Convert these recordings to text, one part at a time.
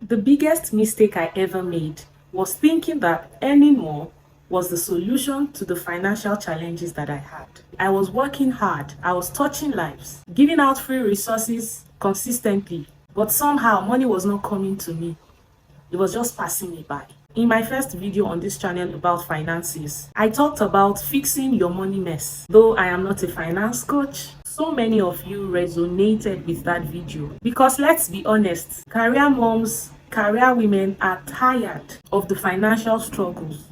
The biggest mistake I ever made was thinking that earning more was the solution to the financial challenges that I had. I was working hard, I was touching lives, giving out free resources consistently, but somehow money was not coming to me. It was just passing me by. In my first video on this channel about finances, I talked about fixing your money mess. Though I am not a finance coach, so many of you resonated with that video. Because let's be honest, career moms, career women are tired of the financial struggles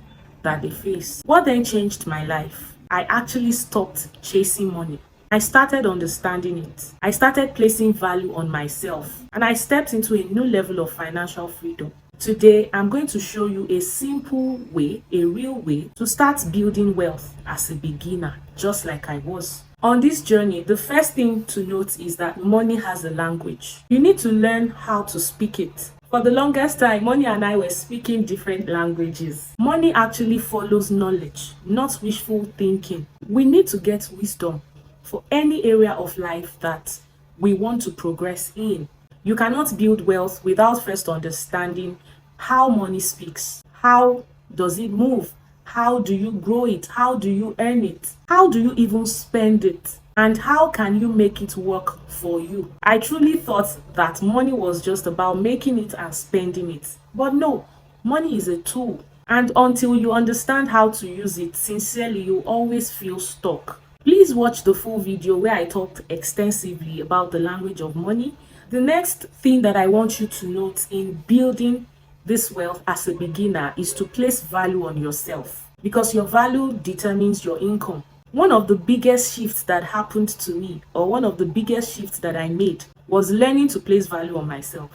that they face. What then changed my life? I actually stopped chasing money. I started understanding it. I started placing value on myself, and I stepped into a new level of financial freedom. Today, I'm going to show you a simple way, a real way to start building wealth as a beginner, just like I was. On this journey, the first thing to note is that money has a language. You need to learn how to speak it. For the longest time, Money and I were speaking different languages. Money actually follows knowledge, not wishful thinking. We need to get wisdom for any area of life that we want to progress in. You cannot build wealth without first understanding how money speaks. How does it move? How do you grow it? How do you earn it? How do you even spend it? And how can you make it work for you? I truly thought that money was just about making it and spending it. But no, money is a tool. And until you understand how to use it, sincerely, you always feel stuck. Please watch the full video where I talked extensively about the language of money. The next thing that I want you to note in building this wealth as a beginner is to place value on yourself, because your value determines your income. One of the biggest shifts that happened to me, or one of the biggest shifts that I made, was learning to place value on myself.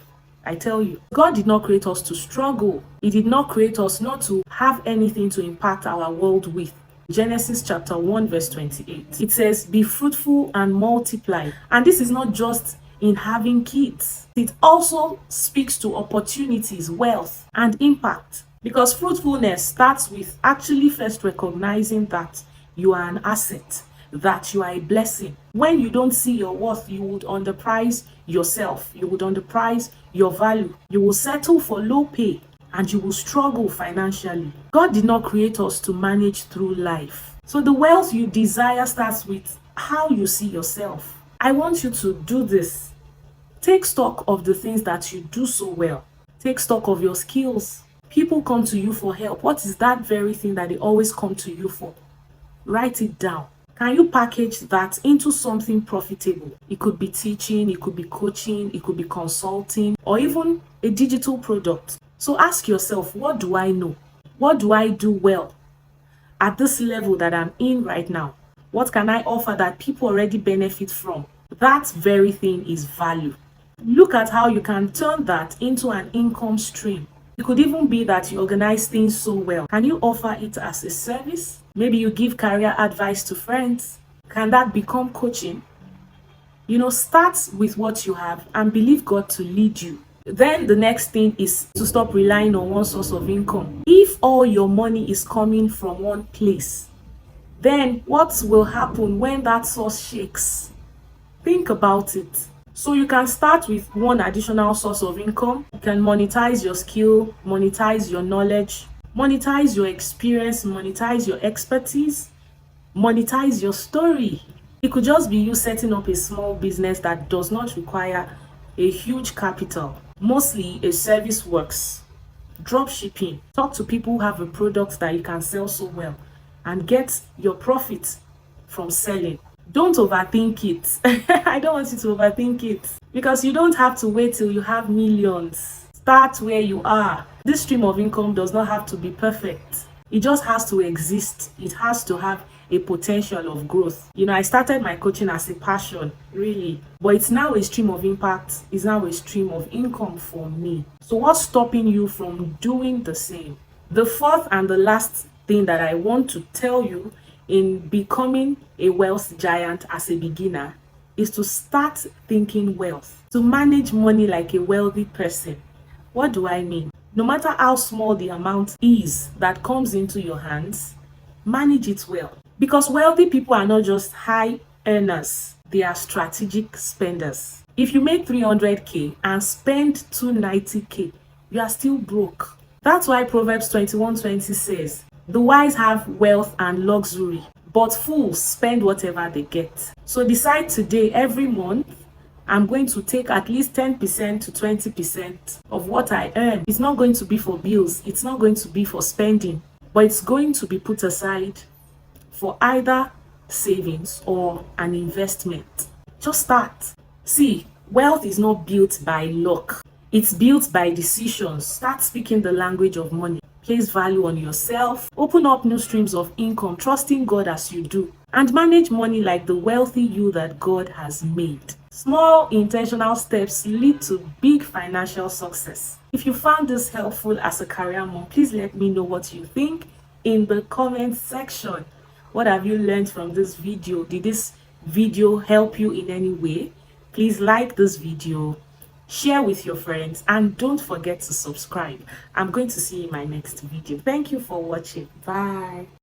I tell you, God did not create us to struggle. He did not create us not to have anything to impact our world with. Genesis chapter 1 verse 28. It says, "Be fruitful and multiply." And this is not just in having kids. It also speaks to opportunities, wealth, and impact. Because fruitfulness starts with actually first recognizing that you are an asset, that you are a blessing. When you don't see your worth, you would underprice yourself. You would underprice your value. You will settle for low pay and you will struggle financially. God did not create us to manage through life. So the wealth you desire starts with how you see yourself. I want you to do this. Take stock of the things that you do so well. Take stock of your skills. People come to you for help. What is that very thing that they always come to you for? Write it down. Can you package that into something profitable? It could be teaching, it could be coaching, it could be consulting, or even a digital product. So ask yourself, what do I know? What do I do well at this level that I'm in right now? What can I offer that people already benefit from? That very thing is value. Look at how you can turn that into an income stream. It could even be that you organize things so well. Can you offer it as a service? Maybe you give career advice to friends. Can that become coaching? Start with what you have and believe God to lead you. Then the next thing is to stop relying on one source of income. If all your money is coming from one place, then what will happen when that source shakes? Think about it. So you can start with one additional source of income. You can monetize your skill, monetize your knowledge, monetize your experience, monetize your expertise, monetize your story. It could just be you setting up a small business that does not require a huge capital. Mostly a service works. Drop shipping. Talk to people who have a product that you can sell so well and get your profit from selling. Don't overthink it. I don't want you to overthink it, because you don't have to wait till you have millions. Start where you are. This stream of income does not have to be perfect. It just has to exist. It has to have a potential of growth. I started my coaching as a passion, really, but it's now a stream of impact. It's now a stream of income for me. So what's stopping you from doing the same? The fourth and the last thing that I want to tell you in becoming a wealth giant as a beginner is to start thinking wealth, to manage money like a wealthy person. What do I mean? No matter how small the amount is that comes into your hands, manage it well. Because wealthy people are not just high earners, they are strategic spenders. If you make 300K and spend 290K, you are still broke. That's why Proverbs 21:20 says, the wise have wealth and luxury, but fools spend whatever they get. So decide today, every month, I'm going to take at least 10% to 20% of what I earn. It's not going to be for bills. It's not going to be for spending, but it's going to be put aside for either savings or an investment. Just start. See, wealth is not built by luck. It's built by decisions. Start speaking the language of money. Place value on yourself. Open up new streams of income, trusting God as you do. And manage money like the wealthy you that God has made. Small intentional steps lead to big financial success. If you found this helpful as a career mom, please let me know what you think in the comment section. What have you learned from this video? Did this video help you in any way? Please like this video, share with your friends, and don't forget to subscribe. I'm going to see you in my next video. Thank you for watching. Bye.